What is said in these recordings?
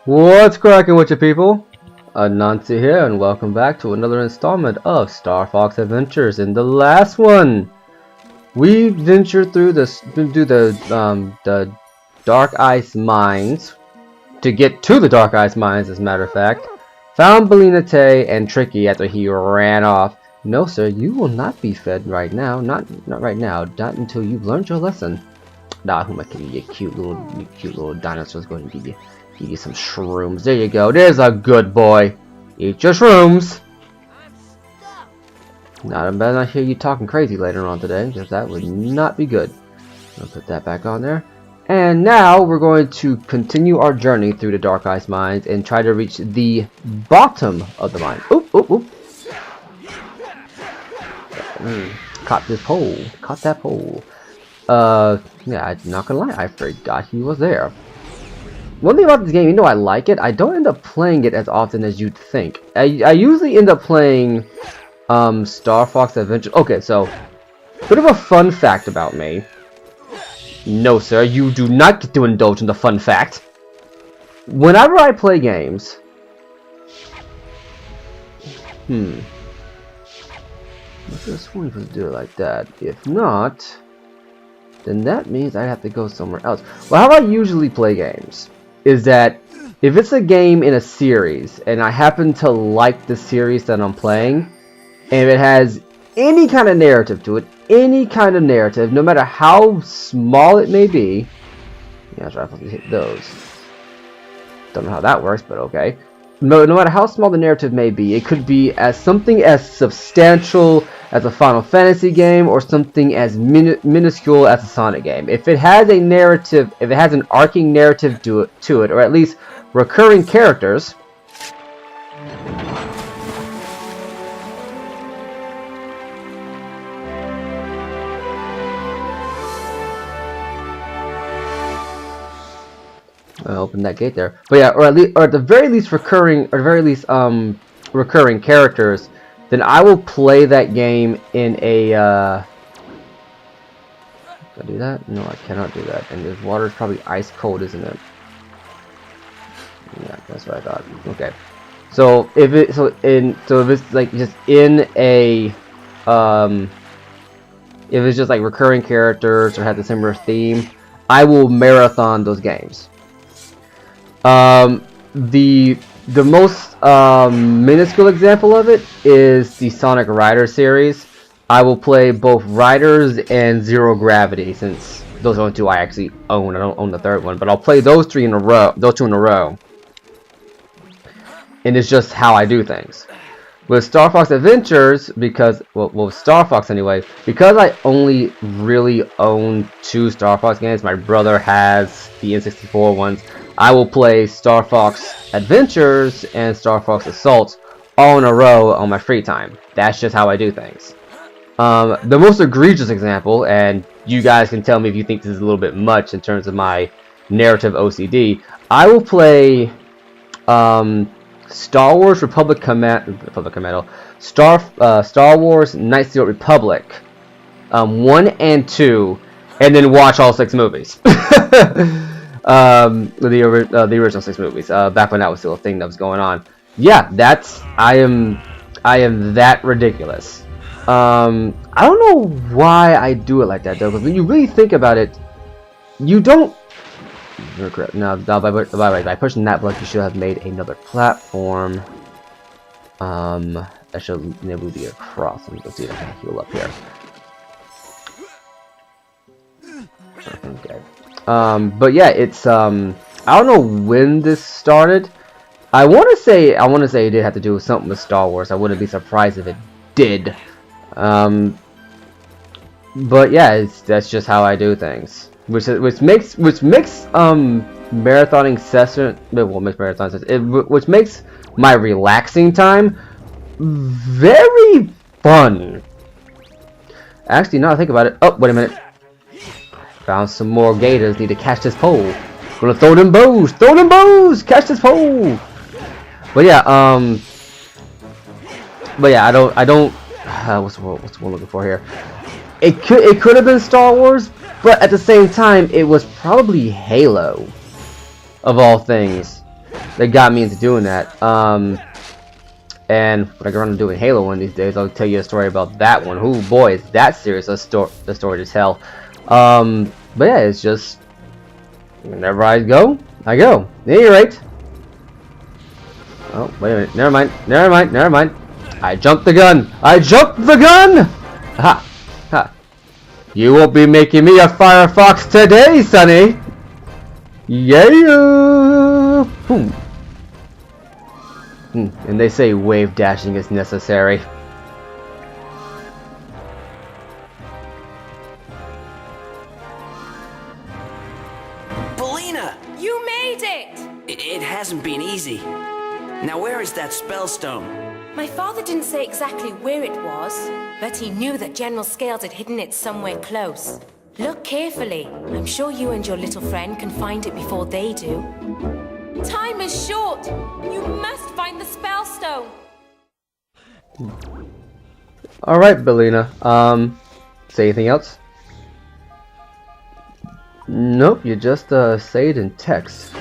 What's cracking with you people? Anansi here, and welcome back to another installment of Star Fox Adventures. In the last one, we ventured through the Dark Ice Mines to get to the Dark Ice Mines, as a matter of fact. Found Bellina Tay and Tricky after he ran off. No, sir, you will not be fed right now. Not right now. Not until you've learned your lesson. Nah, who am I kidding? You cute little dinosaurs. Going to give you some shrooms. There you go. There's a good boy. Eat your shrooms. Not I better not hear you talking crazy later on today, because that would not be good. I'll put that back on there. And now we're going to continue our journey through the Dark Ice Mines and try to reach the bottom of the mine. Oop, oop, oop. Caught this pole. Caught that pole. Yeah, I'm not gonna lie, I forgot he was there. One thing about this game, even though I like it, I don't end up playing it as often as you'd think. I usually end up playing Star Fox Adventure. Okay, so bit of a fun fact about me. No, sir, you do not get to indulge in the fun fact. Whenever I play games, I could have sworn you could do it like that. If not, then that means I have to go somewhere else. Well, how I usually play games is that if it's a game in a series and I happen to like the series that I'm playing, and if it has any kind of narrative to it, no matter how small it may be, yeah, that's right, I'm supposed to hit those. Don't know how that works, but okay. No matter how small the narrative may be, it could be as something as substantial as a Final Fantasy game or something as minuscule as a Sonic game. If it has a narrative, if it has an arcing narrative to it, or at least recurring characters, I opened that gate there. But yeah, or at the very least recurring characters, then I will play that game in a can I do that? No, I cannot do that. And this water is probably ice cold, isn't it? Yeah, that's what I thought. Okay. So if it's like just in a if it's just like recurring characters or has a similar theme, I will marathon those games. The most minuscule example of it is the Sonic Riders series. I will play both Riders and Zero Gravity, since those are the only two I actually own. I don't own the third one, but I'll play those two in a row. And it's just how I do things. With Star Fox Adventures, because with Star Fox anyway, because I only really own 2 Star Fox games. My brother has the N64 ones. I will play Star Fox Adventures and Star Fox Assault all in a row on my free time. That's just how I do things. The most egregious example, and you guys can tell me if you think this is a little bit much in terms of my narrative OCD, I will play Star Wars Star Wars Knights of the Old Republic 1 and 2, and then watch all 6 movies. The original 6 movies, back when that was still a thing that was going on. Yeah, I am that ridiculous. I don't know why I do it like that though, because when you really think about it, you don't. Now by pushing that block, you should have made another platform. That should enable be across. Let me go see if I can heal up here. Okay. But yeah, it's I don't know when this started. I want to say it did have to do with something with Star Wars. I wouldn't be surprised if it did. But yeah, that's just how I do things, which makes marathoning session, which makes my relaxing time very fun. Actually, now that I think about it, oh wait a minute. Found some more gators. Need to catch this pole. Gonna throw them bows. Throw them bows. Catch this pole. But yeah, I don't. What's the one looking for here? It could have been Star Wars, but at the same time, it was probably Halo, of all things. that got me into doing that. And when I get around to doing Halo one of these days, I'll tell you a story about that one. Oh boy, is that serious a story to tell. But yeah, it's just whenever I go. At any rate. Oh, wait a minute. Never mind. I jumped the gun. Ha! Ha! You won't be making me a Firefox today, Sonny. Yeah! Boom. And they say wave dashing is necessary. Belina! You made it! It hasn't been easy. Now where is that spellstone? My father didn't say exactly where it was, but he knew that General Scales had hidden it somewhere close. Look carefully. I'm sure you and your little friend can find it before they do. Time is short! You must find the spellstone! Alright, Belina. Say anything else? Nope, you just say it in text.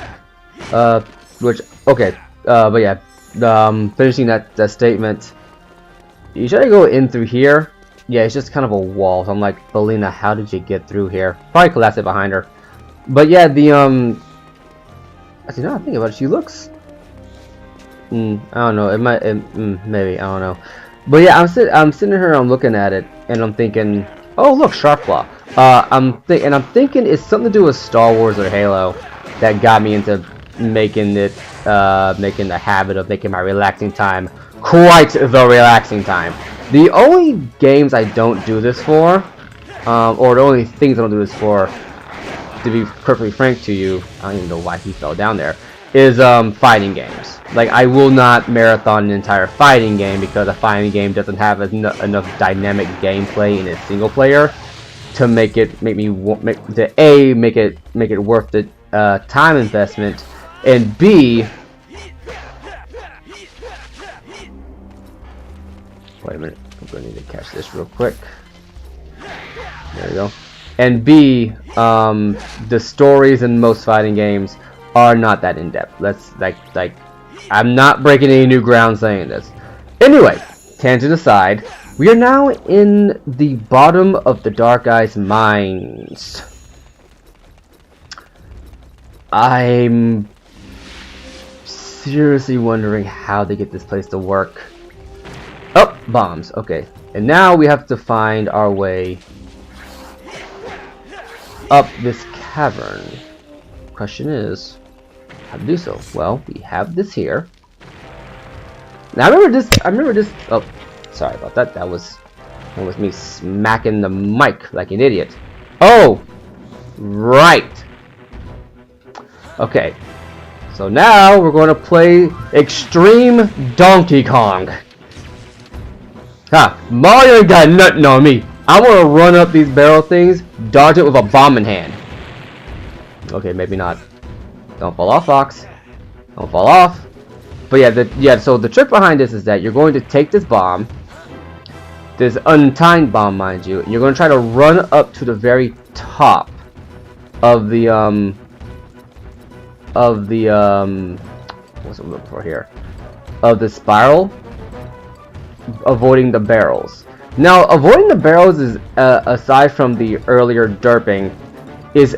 Okay. But yeah, finishing that statement. You try to go in through here. Yeah, it's just kind of a wall. So I'm like, Belina, how did you get through here? Probably collapsed it behind her. But yeah, actually, now I think about it, she looks. I don't know. It might. Maybe I don't know. But yeah, I'm sitting here. I'm looking at it, and I'm thinking, oh look, Sharpclaw. I'm thinking it's something to do with Star Wars or Halo that got me into making the habit of making my relaxing time quite the relaxing time. The only games I don't do this for, or the only things I don't do this for, to be perfectly frank to you, I don't even know why he fell down there, is fighting games. Like, I will not marathon an entire fighting game because a fighting game doesn't have enough dynamic gameplay in its single player to make it worth the time investment, and B, wait a minute, I'm gonna need to catch this real quick. There we go. And B, the stories in most fighting games are not that in-depth. Let's like I'm not breaking any new ground saying this. Anyway, tangent aside, we are now in the bottom of the Dark Eyes mines. I'm seriously wondering how they get this place to work. Oh, bombs. Okay. And now we have to find our way up this cavern. Question is, how to do so? Well, we have this here. Now I remember this. Oh, sorry about that. That was me smacking the mic like an idiot. Oh, right. Okay. So now we're going to play Extreme Donkey Kong. Ha! Mario ain't got nothing on me. I want to run up these barrel things, dodge it with a bomb in hand. Okay, maybe not. Don't fall off, Fox. Don't fall off. But yeah, so the trick behind this is that you're going to take this bomb, this untimed bomb, mind you, and you're going to try to run up to the very top of the what's it looking for here? Of the spiral, avoiding the barrels. Now, avoiding the barrels is, aside from the earlier derping, is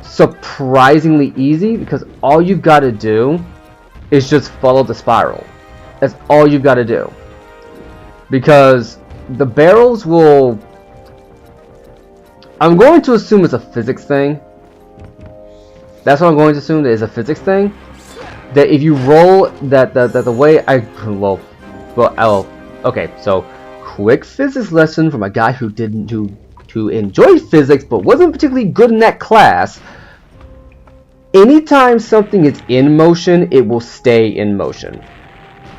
surprisingly easy because all you've got to do is just follow the spiral. That's all you've got to do. Because the barrels will... I'm going to assume it's a physics thing. That's what I'm going to assume, that it's a physics thing. That if you roll that the way I... okay, so quick physics lesson from a guy who who enjoyed physics but wasn't particularly good in that class. Anytime something is in motion, it will stay in motion.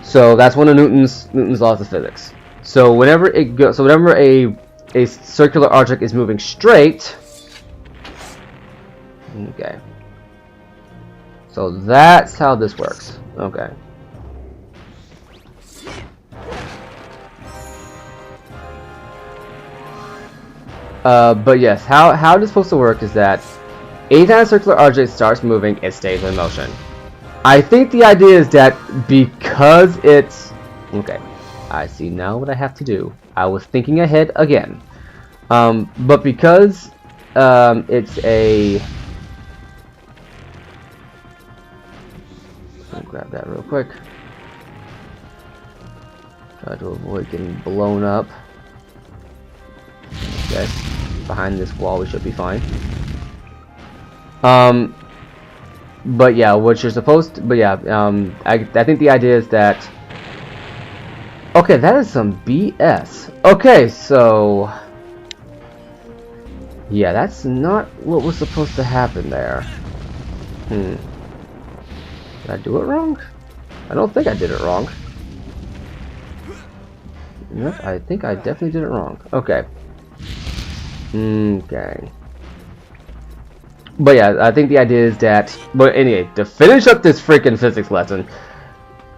So that's one of Newton's laws of physics. So whenever a circular object is moving straight, okay. So that's how this works. Okay. But yes, how it's supposed to work is that anytime a circular object starts moving, it stays in motion. I think the idea is that because it's... Okay, I see now what I have to do. I was thinking ahead again. But because it's a... Let me grab that real quick. Try to avoid getting blown up. Okay, behind this wall we should be fine. But yeah, what you're supposed to, but yeah, I think the idea is that, okay, that is some BS. Okay, so, yeah, that's not what was supposed to happen there. Did I do it wrong? I don't think I did it wrong. Yep, I think I definitely did it wrong. Okay. Okay. But yeah, I think the idea is that... But anyway, to finish up this freaking physics lesson,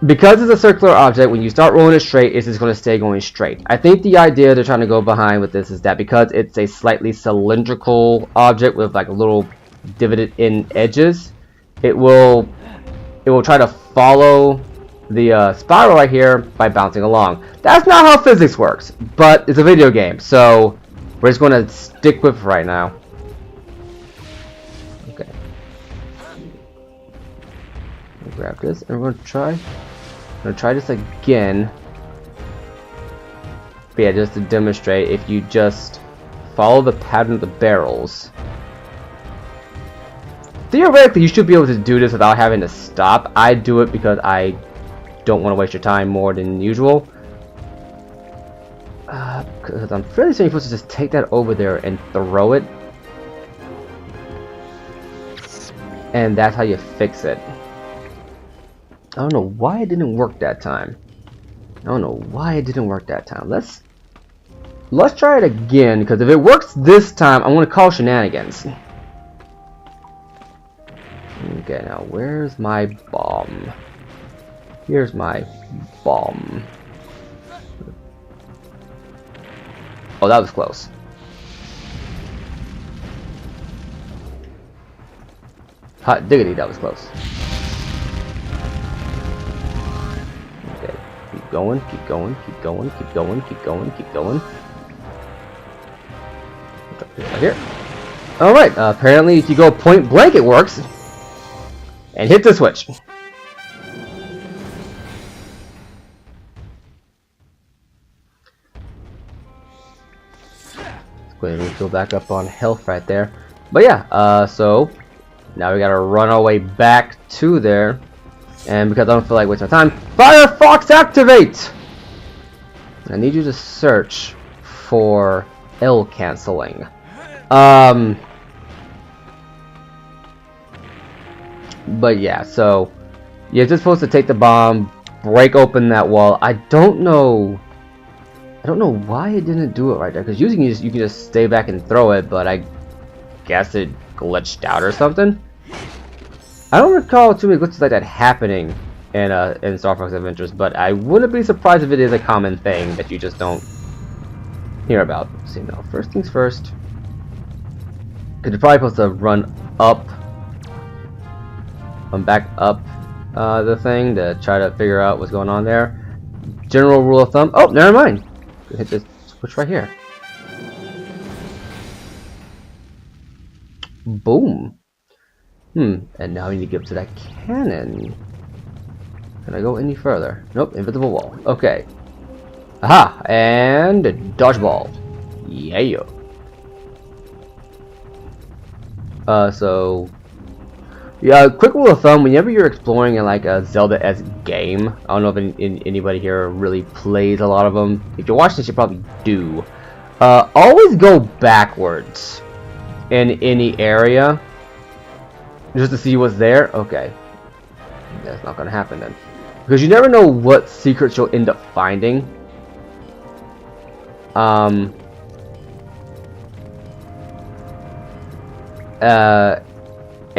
because it's a circular object, when you start rolling it straight, it's just going to stay going straight. I think the idea they're trying to go behind with this is that because it's a slightly cylindrical object with like a little divoted in edges, it will try to follow the spiral right here by bouncing along. That's not how physics works, but it's a video game, so we're just going to stick with it right now. Okay. Grab this, and we're gonna try this again. But yeah, just to demonstrate, if you just follow the pattern of the barrels, theoretically you should be able to do this without having to stop. I do it because I don't want to waste your time more than usual. Because I'm fairly certain you're supposed to just take that over there and throw it. And that's how you fix it. I don't know why it didn't work that time. Let's try it again, because if it works this time, I'm going to call shenanigans. Okay, now where's my bomb? Here's my bomb. Oh, that was close. Hot diggity, that was close. Okay, keep going, keep going, keep going, keep going, keep going, keep going. Right here. Alright, apparently if you go point blank it works. And hit the switch. Go ahead and refill back up on health right there. But yeah, so now we gotta run our way back to there. And because I don't feel like wasting my time, Firefox activate! I need you to search for L canceling. But yeah, so you're just supposed to take the bomb, break open that wall. I don't know why it didn't do it right there, because usually you can just stay back and throw it, but I guess it glitched out or something. I don't recall too many glitches like that happening in Star Fox Adventures, but I wouldn't be surprised if it is a common thing that you just don't hear about. Let's see, now first things first, because you're probably supposed to run back up the thing to try to figure out what's going on there. General rule of thumb. Oh, never mind. Hit this switch right here. Boom. And now we need to get up to that cannon. Can I go any further? Nope, invisible wall. Okay. Aha! And dodgeball. Yeah. So yeah, quick rule of thumb, whenever you're exploring in like a Zelda-esque game, I don't know if anybody here really plays a lot of them. If you're watching this, you probably do. Always go backwards in any area just to see what's there. Okay, that's not gonna happen then, because you never know what secrets you'll end up finding.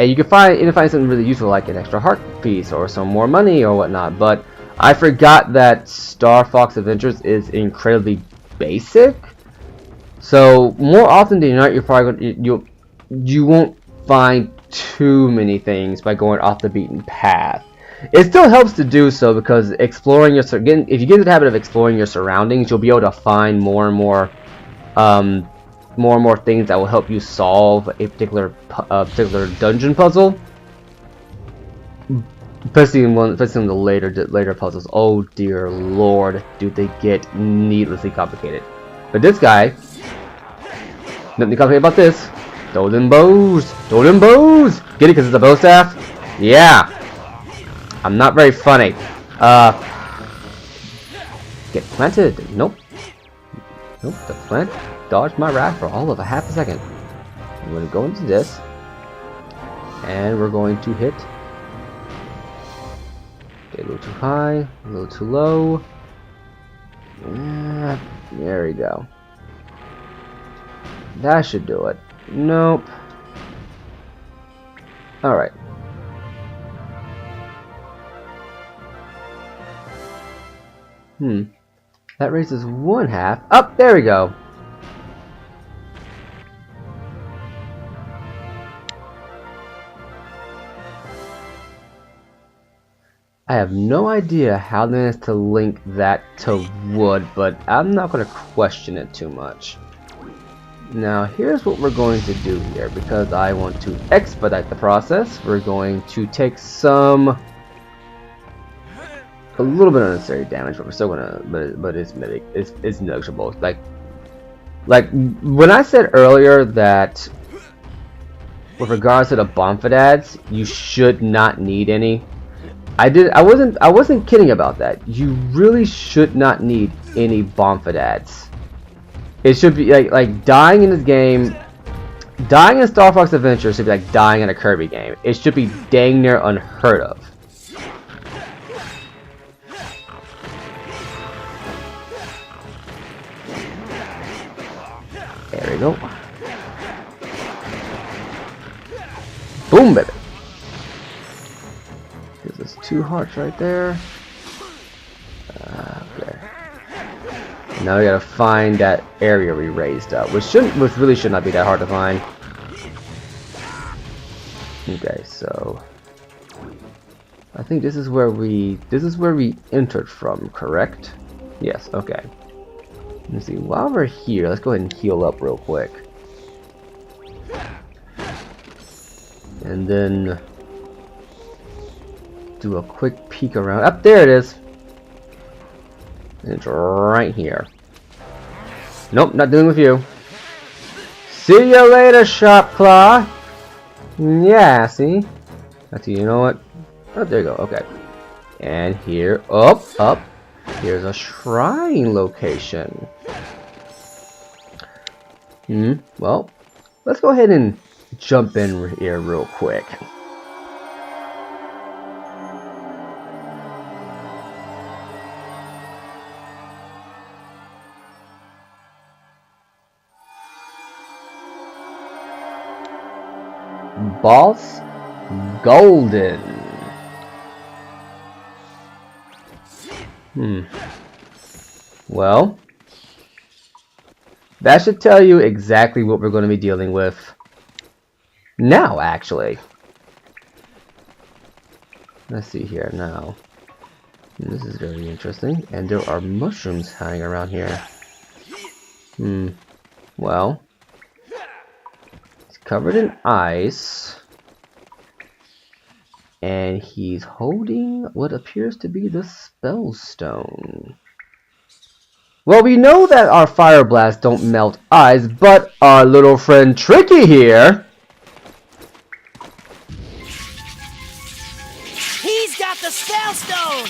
And you can find something really useful, like an extra heart piece or some more money or whatnot. But I forgot that Star Fox Adventures is incredibly basic. So more often than not, you're probably you won't find too many things by going off the beaten path. It still helps to do so because exploring your if you get into the habit of exploring your surroundings, you'll be able to find more and more things that will help you solve a particular dungeon puzzle. Especially in the later puzzles. Oh dear lord, do they get needlessly complicated. But this guy, nothing complicated about this. Throw them bows! Throw them bows! Get it because it's a bow staff? Yeah! I'm not very funny. Get planted. Nope. Nope, the plant dodged my wrath for all of a half a second. I'm going to go into this. And we're going to hit. Okay, a little too high, a little too low. Yeah, there we go. That should do it. Nope. Alright. That raises one half. Up, there we go. I have no idea how they managed to link that to wood, but I'm not going to question it too much. Now, here's what we're going to do here, because I want to expedite the process. We're going to take a little bit of unnecessary damage, but we're still gonna, but it's negligible. Like when I said earlier that with regards to the Bonfidads, you should not need any. I wasn't kidding about that. You really should not need any Bonfidads. It should be like dying in this game, dying in Star Fox Adventure should be like dying in a Kirby game. It should be dang near unheard of. There we go. Boom, baby. Gives us 2 hearts right there. Okay. Now we gotta find that area we raised up, which really should not be that hard to find. Okay, so I think this is where we entered from, correct? Yes. Okay. Let's see. While we're here, let's go ahead and heal up real quick, and then do a quick peek around. Up there it is. It's right here. Nope, not dealing with you. See you later, Sharpclaw. Yeah, see? Actually, you know what? Oh, there you go. Okay. And here, up. Here's a shrine location. Well, let's go ahead and jump in here real quick. Boss Golden. Well, that should tell you exactly what we're going to be dealing with now, actually. Let's see here now. This is very interesting. And there are mushrooms hanging around here. Well, it's covered in ice. And he's holding what appears to be the spell stone. Well, we know that our fire blasts don't melt ice, but our little friend Tricky here, He's got the spell stone!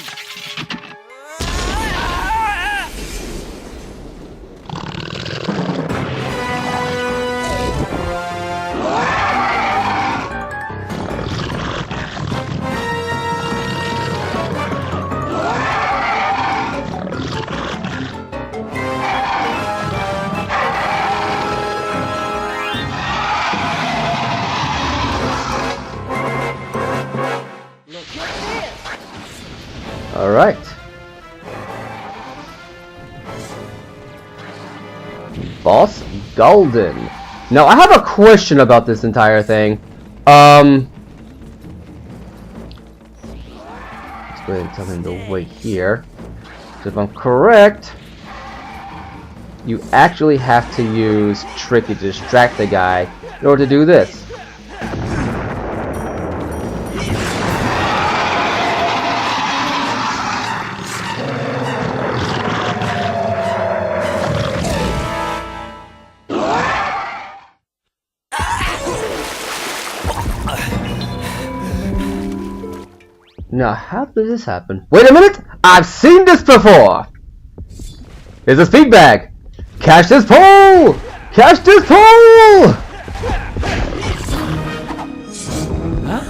alright. Boss Golden. Now, I have a question about this entire thing. go ahead and tell him to wait here. So if I'm correct, you actually have to use Tricky to distract the guy in order to do this. Now, how did this happen? Wait a minute! I've seen this before! There's a speed bag! Catch this pole! Catch this pole! Huh?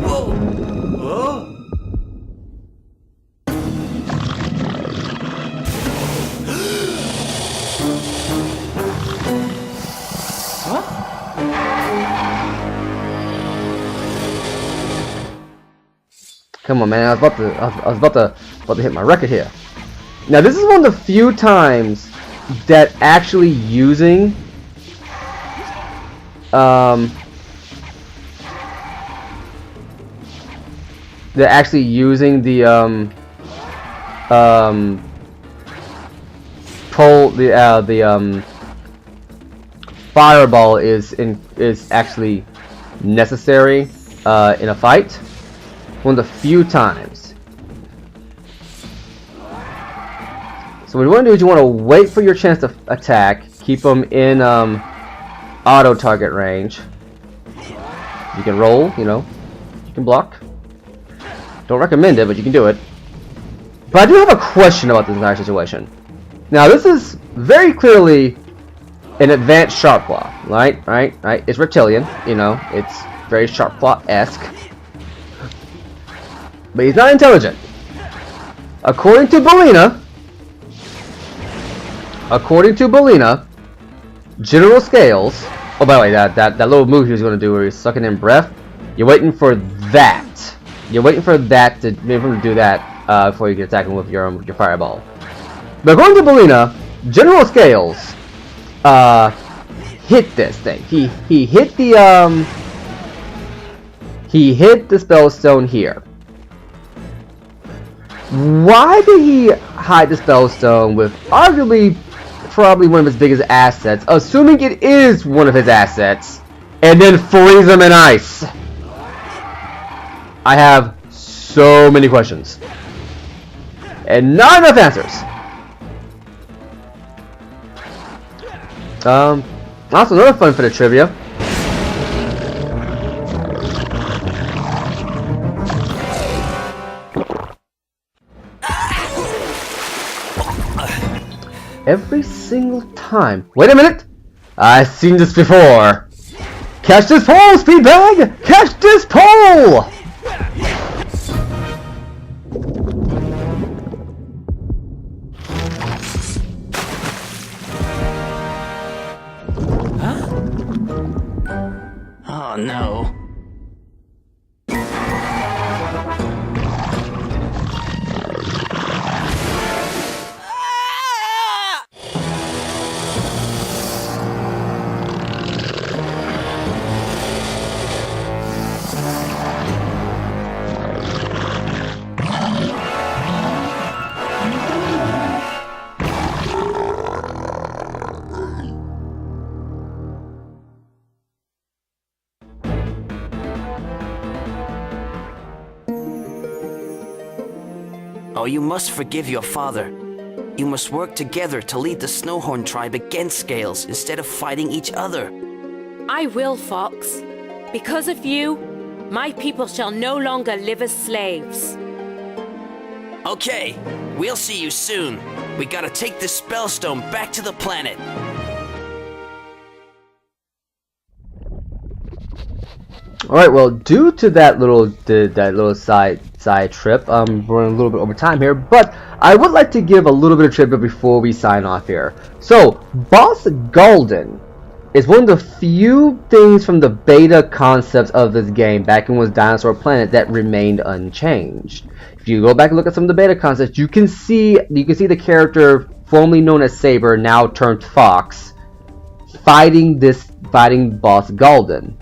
Whoa! Whoa! Come on, man! I was about to hit my record here. Now, this is one of the few times that actually using fireball is actually necessary in a fight. One of the few times. So what you want to do is you want to wait for your chance to attack, keep them in auto target range. You can roll, you know, you can block. Don't recommend it, but you can do it. But I do have a question about this entire situation. Now, this is very clearly an advanced Sharpclaw, right? It's reptilian, you know, it's very Sharpclaw-esque. But he's not intelligent. According to Bellina, General Scales. Oh, by the way, that little move he was going to do where he's sucking in breath. You're waiting for that. You're waiting for that to be able to do that before you can attack him with your fireball. But according to Bellina, General Scales hit this thing. He hit the spellstone here. Why did he hide the spellstone with arguably probably one of his biggest assets, assuming it is one of his assets, and then freeze him in ice? I have so many questions and not enough answers. Also another fun bit of trivia. Every single time. Wait a minute! I've seen this before. Catch this pole, speed bag! Catch this pole! Huh? Oh no. Oh, you must forgive your father. You must work together to lead the Snowhorn tribe against Scales instead of fighting each other. I will, Fox. Because of you, my people shall no longer live as slaves. Okay, we'll see you soon. We gotta take this spellstone back to the planet. Alright, well, due to that little side trip, we're running a little bit over time here, but I would like to give a little bit of trivia before we sign off here. So, Boss Galdin is one of the few things from the beta concepts of this game back when it was Dinosaur Planet that remained unchanged. If you go back and look at some of the beta concepts, you can see the character formerly known as Saber, now turned Fox, fighting Boss Galdin.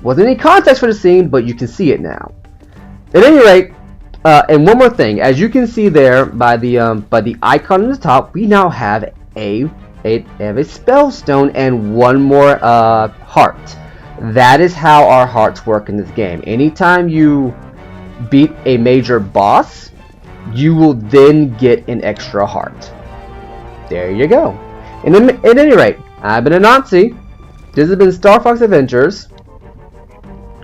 Wasn't any context for the scene, but you can see it now. At any rate, And one more thing, as you can see there by the icon on the top, we now have a spell stone and one more heart. That is how our hearts work in this game. Anytime you beat a major boss, you will then get an extra heart. There you go. And at any rate, I've been Anansi. This has been Star Fox Adventures.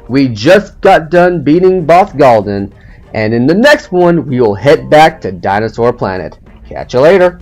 We just got done beating Boss Galdin, and in the next one, we will head back to Dinosaur Planet. Catch you later.